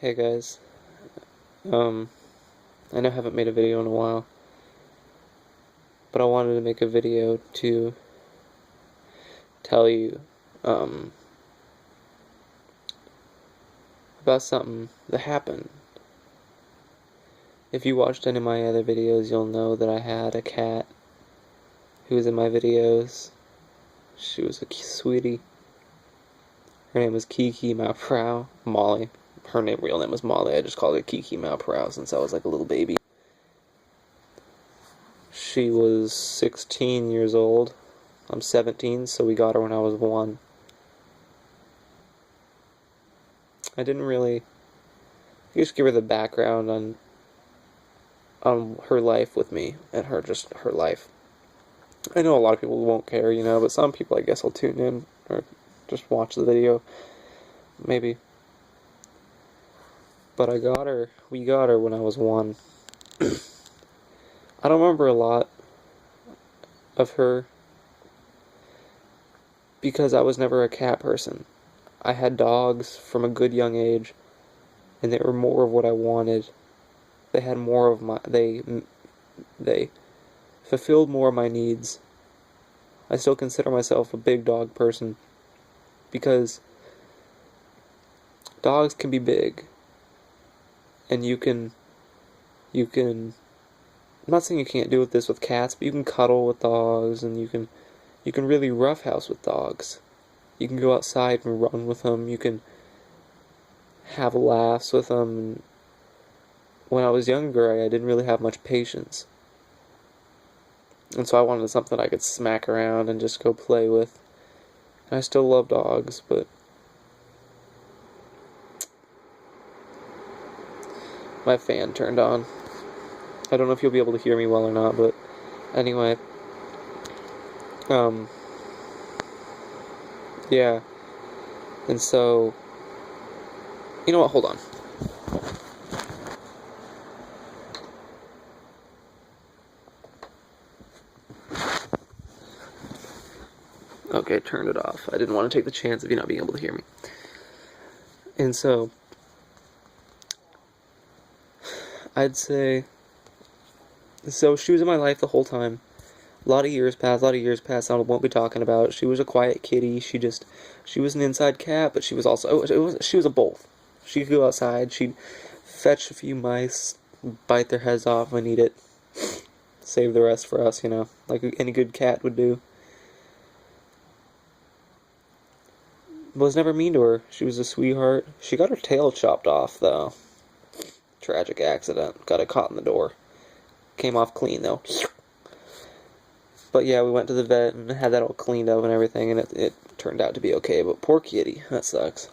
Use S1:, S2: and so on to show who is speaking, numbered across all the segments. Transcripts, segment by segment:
S1: Hey guys, I know I haven't made a video in a while, but I wanted to make a video to tell you, um, about something that happened. If you watched any of my other videos, you'll know that I had a cat who was in my videos. She was a sweetie. Her name was Kiki Malprow. Molly. Her real name was Molly. I just called her Kiki Malprow since I was like a little baby. She was 16 years old. I'm 17, so we got her when I was 1. I didn't really just give her the background on her life with me and her life. I know a lot of people won't care, but some people I guess will tune in or just watch the video, maybe. But we got her when I was 1. I don't remember a lot of her because I was never a cat person. I had dogs from a good young age, and they were more of what I wanted. They had more of they fulfilled more of my needs. I still consider myself a big dog person because dogs can be big, and I'm not saying you can't do this with cats, but you can cuddle with dogs, and you can really roughhouse with dogs. You can go outside and run with them. You can have laughs with them. And when I was younger, I didn't really have much patience. And so I wanted something I could smack around and just go play with. And I still love dogs, but my fan turned on. I don't know if you'll be able to hear me well or not, but anyway. Yeah. And so, you know what, hold on. Okay, turned it off. I didn't want to take the chance of you not being able to hear me. And so, I'd say, so she was in my life the whole time. A lot of years passed, I won't be talking about it. She was a quiet kitty. She was an inside cat, but she was also, she was a both. She could go outside, she'd fetch a few mice, bite their heads off and eat it. Save the rest for us, like any good cat would do. Was never mean to her. She was a sweetheart. She got her tail chopped off, though. Tragic accident. Got it caught in the door. Came off clean, though. But yeah, we went to the vet and had that all cleaned up and everything, and it turned out to be okay. But poor kitty. That sucks.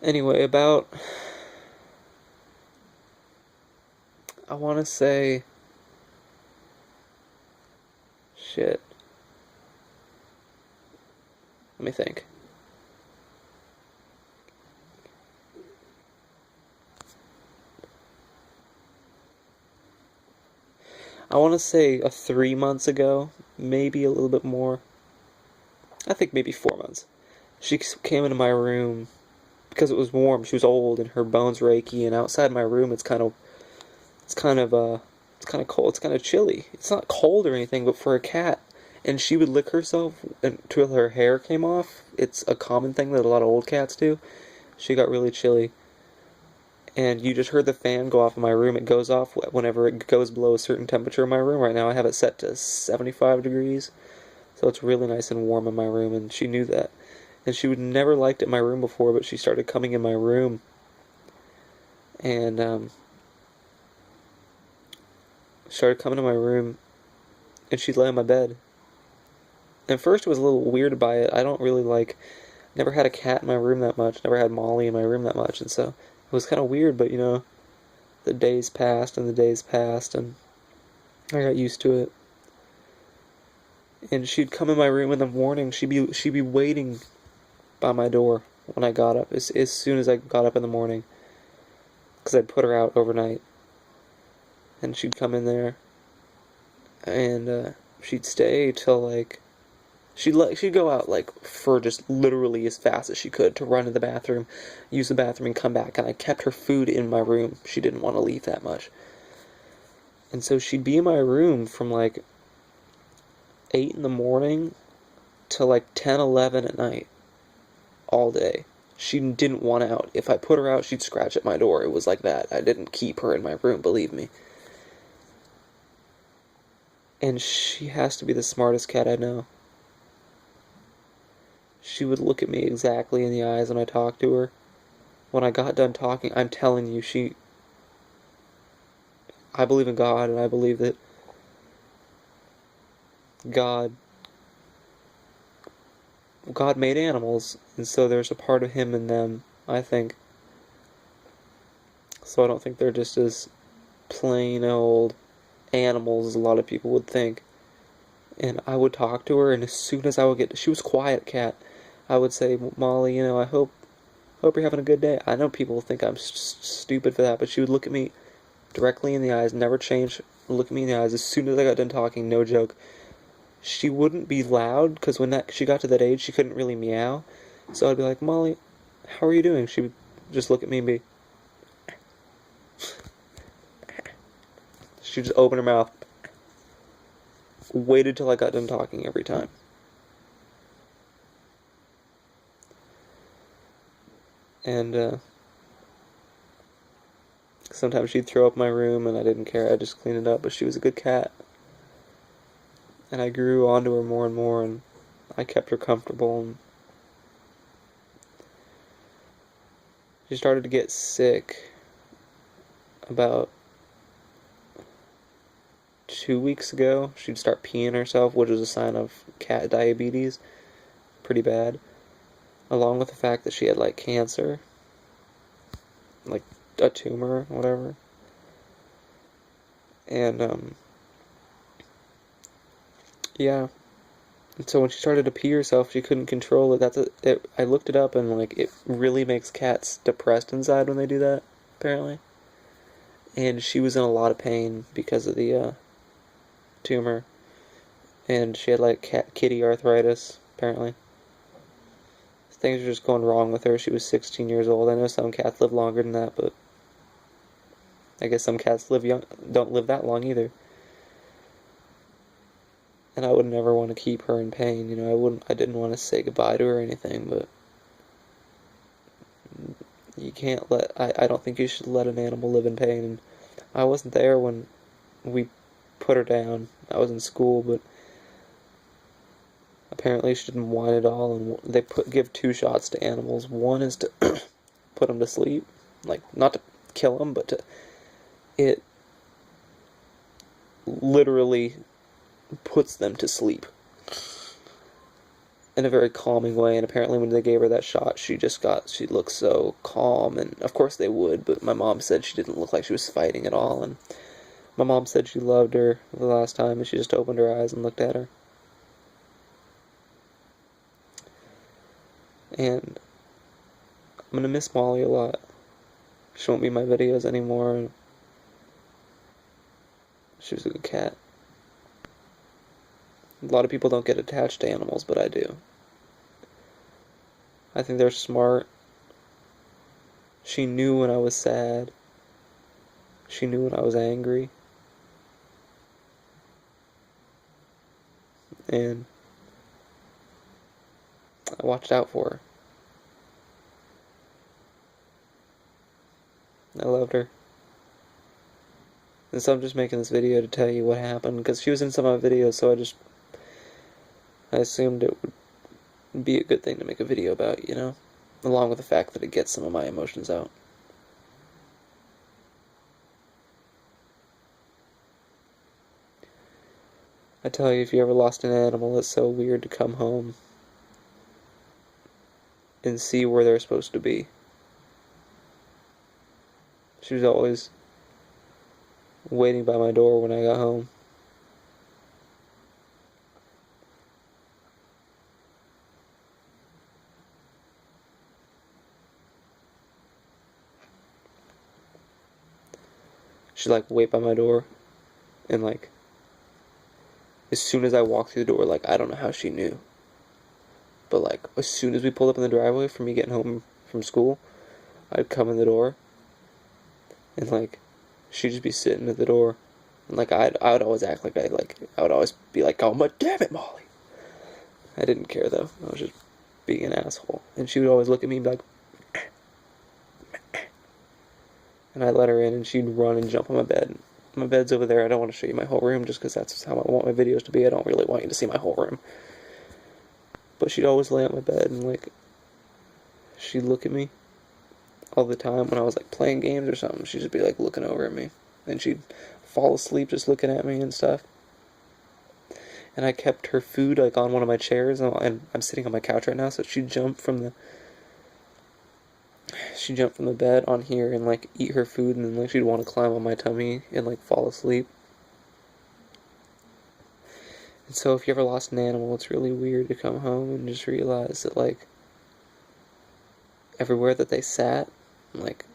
S1: Anyway, I want to say... Shit. Let me think. I want to say 3 months ago, maybe a little bit more. I think maybe 4 months. She came into my room because it was warm. She was old and her bones were achy, and outside my room it's kind of cold. It's kind of chilly. It's not cold or anything, but for a cat, and she would lick herself until her hair came off. It's a common thing that a lot of old cats do. She got really chilly, and you just heard the fan go off in my room. It goes off whenever it goes below a certain temperature in my room. Right now I have it set to 75 degrees, so it's really nice and warm in my room, and she knew that. And she would never liked it in my room before, but she started coming in my room, and started coming to my room, and she'd lay on my bed. And first it was a little weird by it. I don't really never had a cat in my room that much, never had Molly in my room that much, and so it was kind of weird, but the days passed, and I got used to it. And she'd come in my room in the morning, she'd be waiting by my door when I got up, as soon as I got up in the morning, because I'd put her out overnight. And she'd come in there, and she'd stay till She'd go out like for just literally as fast as she could to run to the bathroom, use the bathroom, and come back. And I kept her food in my room. She didn't want to leave that much. And so she'd be in my room from like 8 in the morning to like 10, 11 at night, all day. She didn't want out. If I put her out, she'd scratch at my door. It was like that. I didn't keep her in my room, believe me. And she has to be the smartest cat I know. She would look at me exactly in the eyes when I talked to her. When I got done talking, I'm telling you, I believe in God, and I believe that God made animals, and so there's a part of Him in them, I think. So I don't think they're just as plain old animals as a lot of people would think. And I would talk to her, and as soon as she was a quiet cat, I would say, Molly, I hope you're having a good day. I know people think I'm stupid for that, but she would look at me directly in the eyes, never change, look at me in the eyes as soon as I got done talking, no joke. She wouldn't be loud, because when she got to that age, she couldn't really meow. So I'd be like, Molly, how are you doing? She would just look at me and be... She'd just open her mouth. Waited till I got done talking every time. And, sometimes she'd throw up my room, and I didn't care. I just cleaned it up, but she was a good cat. And I grew onto her more and more, and I kept her comfortable, and she started to get sick about 2 weeks ago. She'd start peeing herself, which was a sign of cat diabetes. Pretty bad. Along with the fact that she had, like, cancer. Like, a tumor, whatever. And, yeah. And so when she started to pee herself, she couldn't control it. I looked it up, and, like, it really makes cats depressed inside when they do that, apparently. And she was in a lot of pain because of the, tumor. And she had, like, kitty arthritis, apparently. Things were just going wrong with her. She was 16 years old. I know some cats live longer than that, but I guess some cats don't live that long either. And I would never want to keep her in pain. I didn't want to say goodbye to her or anything, but you can't I don't think you should let an animal live in pain. And I wasn't there when we put her down. I was in school, but apparently she didn't whine at all, and they give 2 shots to animals. One is to put them to sleep, like, not to kill them, but it literally puts them to sleep in a very calming way. And apparently when they gave her that shot, she looked so calm, and of course they would, but my mom said she didn't look like she was fighting at all, and my mom said she loved her the last time, and she just opened her eyes and looked at her. And I'm gonna miss Molly a lot. She won't be in my videos anymore. She was a good cat. A lot of people don't get attached to animals, but I do. I think they're smart. She knew when I was sad. She knew when I was angry. And I watched out for her. I loved her. And so I'm just making this video to tell you what happened, because she was in some of my videos, so I assumed it would be a good thing to make a video about, along with the fact that it gets some of my emotions out. I tell you, if you ever lost an animal, it's so weird to come home and see where they're supposed to be. She was always waiting by my door when I got home. She'd like wait by my door, and like as soon as I walked through the door, like I don't know how she knew. But, like, as soon as we pulled up in the driveway for me getting home from school, I'd come in the door, and, like, she'd just be sitting at the door. And, like, I would always act like I would always be like, oh, my damn it, Molly. I didn't care, though. I was just being an asshole. And she would always look at me and be like, and I'd let her in, and she'd run and jump on my bed. My bed's over there. I don't want to show you my whole room just because that's how I want my videos to be. I don't really want you to see my whole room. But she'd always lay on my bed, and, like, she'd look at me all the time when I was, like, playing games or something. She'd just be, like, looking over at me. And she'd fall asleep just looking at me and stuff. And I kept her food, like, on one of my chairs, and I'm sitting on my couch right now, so she'd jump from the bed on here and, like, eat her food, and then, like, she'd want to climb on my tummy and, like, fall asleep. And so if you ever lost an animal, it's really weird to come home and just realize that, like, everywhere that they sat, like,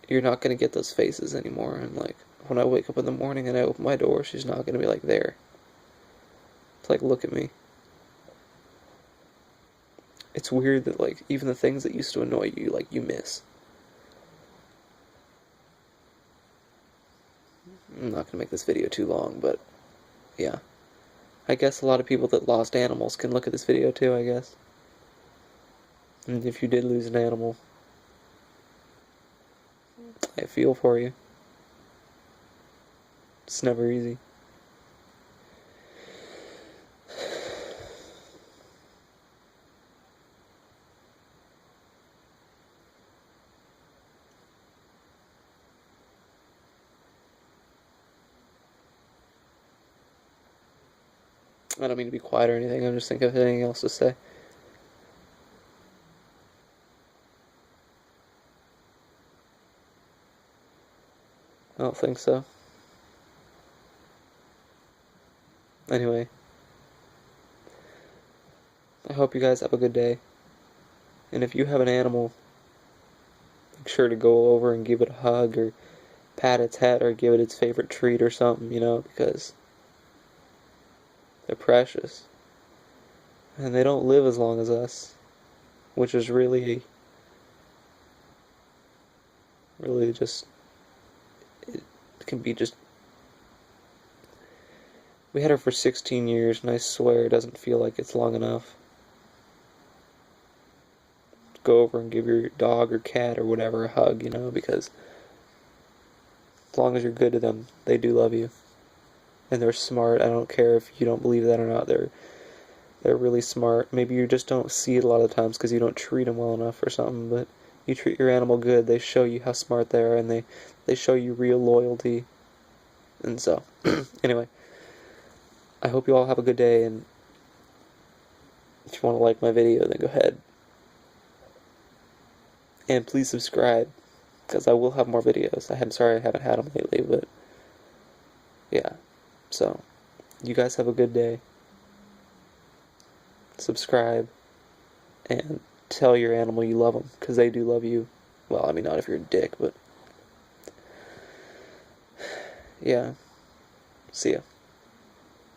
S1: you're not going to get those faces anymore. And, like, when I wake up in the morning and I open my door, she's not going to be, like, there. It's like, look at me. It's weird that, like, even the things that used to annoy you, like, you miss. I'm not going to make this video too long, but, yeah. I guess a lot of people that lost animals can look at this video too, I guess. And if you did lose an animal, I feel for you. It's never easy. I don't mean to be quiet or anything, I'm just thinking of anything else to say. I don't think so. Anyway, I hope you guys have a good day. And if you have an animal, make sure to go over and give it a hug or pat its head or give it its favorite treat or something, you know, because they're precious. And they don't live as long as us, which is really just, it can be just, we had her for 16 years, and I swear it doesn't feel like it's long enough. Go over and give your dog or cat or whatever a hug, you know, because as long as you're good to them, they do love you. And they're smart. I don't care if you don't believe that or not. They're really smart. Maybe you just don't see it a lot of times because you don't treat them well enough or something, but you treat your animal good, they show you how smart they are, and they show you real loyalty. And so, anyway, I hope you all have a good day, and if you want to like my video, then go ahead. And please subscribe, because I will have more videos. I'm sorry I haven't had them lately, but yeah. So, you guys have a good day. Subscribe, and tell your animal you love them, because they do love you. Well, I mean, not if you're a dick, but yeah. See ya.